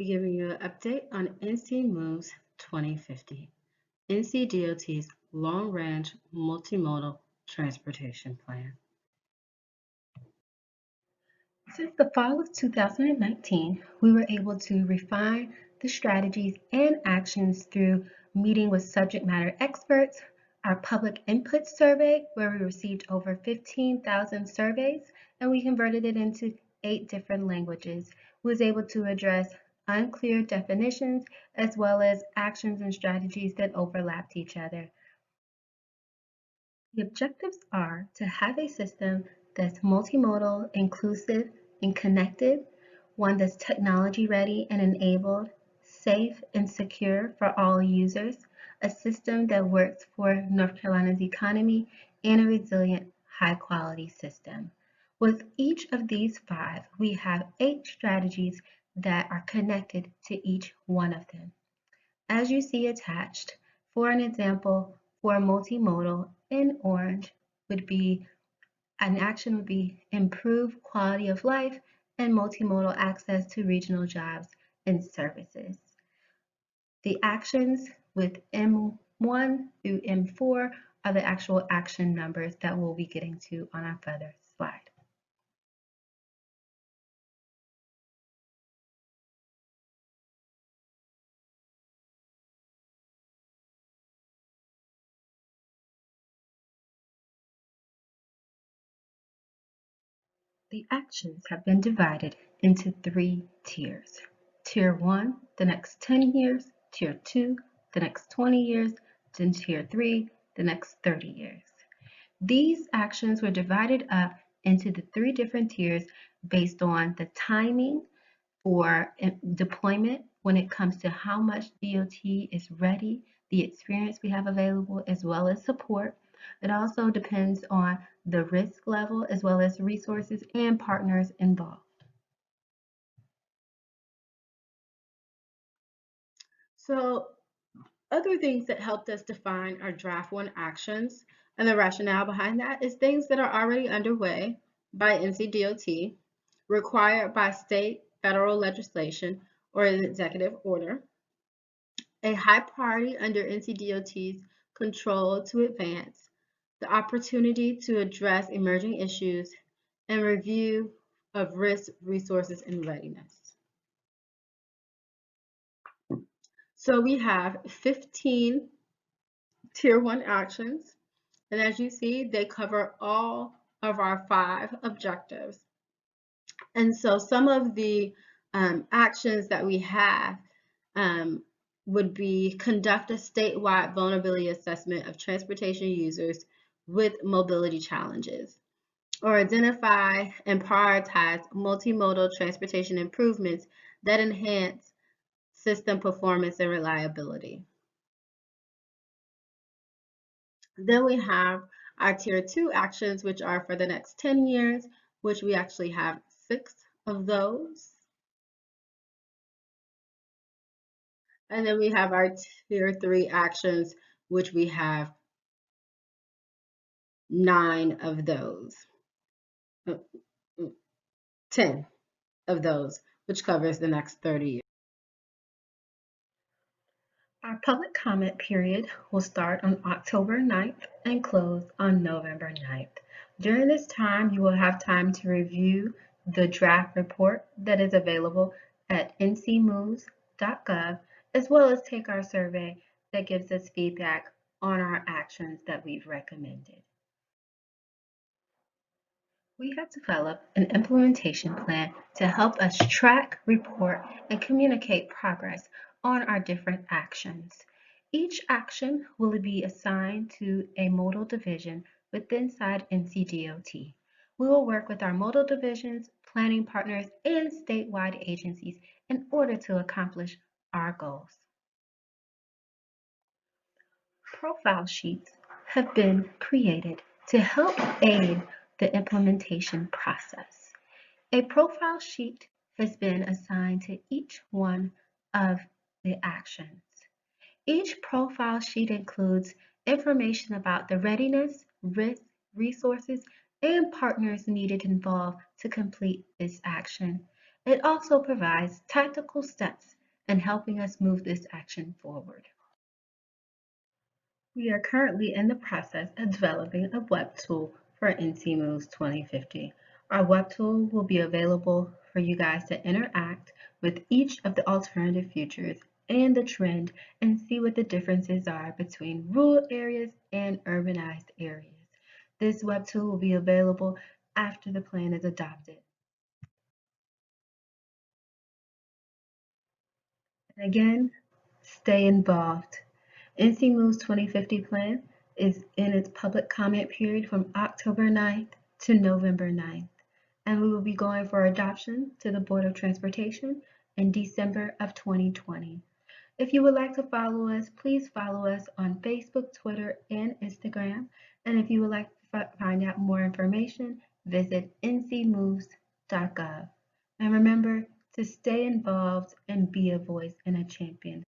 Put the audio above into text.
We're giving you an update on NC Moves 2050, NCDOT's long-range multimodal transportation plan. Since the fall of 2019, we were able to refine the strategies and actions through meeting with subject matter experts, our public input survey, where we received over 15,000 surveys, and we converted it into 8 different languages. We was able to address unclear definitions as well as actions and strategies that overlapped each other. The objectives are to have a system that's multimodal, inclusive, and connected, one that's technology ready and enabled, safe and secure for all users, a system that works for North Carolina's economy, and a resilient, high-quality system. With each of these 5, we have 8 strategies that are connected to each one of them. As you see attached, for an example, for multimodal in orange would be an action would be improve quality of life and multimodal access to regional jobs and services. The actions with M1 through M4 are the actual action numbers that we'll be getting to on our further slide. The actions have been divided into 3 tiers. Tier 1, the next 10 years, Tier 2, the next 20 years, then Tier 3, the next 30 years. These actions were divided up into the 3 different tiers based on the timing for deployment when it comes to how much DOT is ready, the experience we have available, as well as support. It also depends on the risk level as well as resources and partners involved. So other things that helped us define our draft 1 actions and the rationale behind that is things that are already underway by NCDOT, required by state, federal legislation, or an executive order, a high priority under NCDOT's control to advance, the opportunity to address emerging issues, and review of risk, resources, and readiness. So we have 15 Tier 1 actions, and as you see, they cover all of our 5 objectives. And so some of the actions that we have would be conduct a statewide vulnerability assessment of transportation users with mobility challenges, or identify and prioritize multimodal transportation improvements that enhance system performance and reliability. Then we have our Tier 2 actions, which are for the next 10 years, which we actually have 6 of those. And then we have our Tier 3 actions, which we have 9 of those. 10 of those, which covers the next 30 years. Our public comment period will start on October 9th and close on November 9th. During this time, you will have time to review the draft report that is available at ncmoves.gov, as well as take our survey that gives us feedback on our actions that we've recommended. We have developed an implementation plan to help us track, report, and communicate progress on our different actions. Each action will be assigned to a modal division within NCDOT. We will work with our modal divisions, planning partners, and statewide agencies in order to accomplish our goals. Profile sheets have been created to help aid the implementation process. A profile sheet has been assigned to each one of the actions. Each profile sheet includes information about the readiness, risk, resources, and partners needed involved to complete this action. It also provides tactical steps in helping us move this action forward. We are currently in the process of developing a web tool for NC Moves 2050. Our web tool will be available for you guys to interact with each of the alternative futures and the trend and see what the differences are between rural areas and urbanized areas. This web tool will be available after the plan is adopted. And again, stay involved. NC Moves 2050 plan is in its public comment period from October 9th to November 9th, and we will be going for adoption to the Board of Transportation in December of 2020. If you would like to follow us, please follow us on Facebook, Twitter, and Instagram. And if you would like to find out more information, visit ncmoves.gov. And remember to stay involved and be a voice and a champion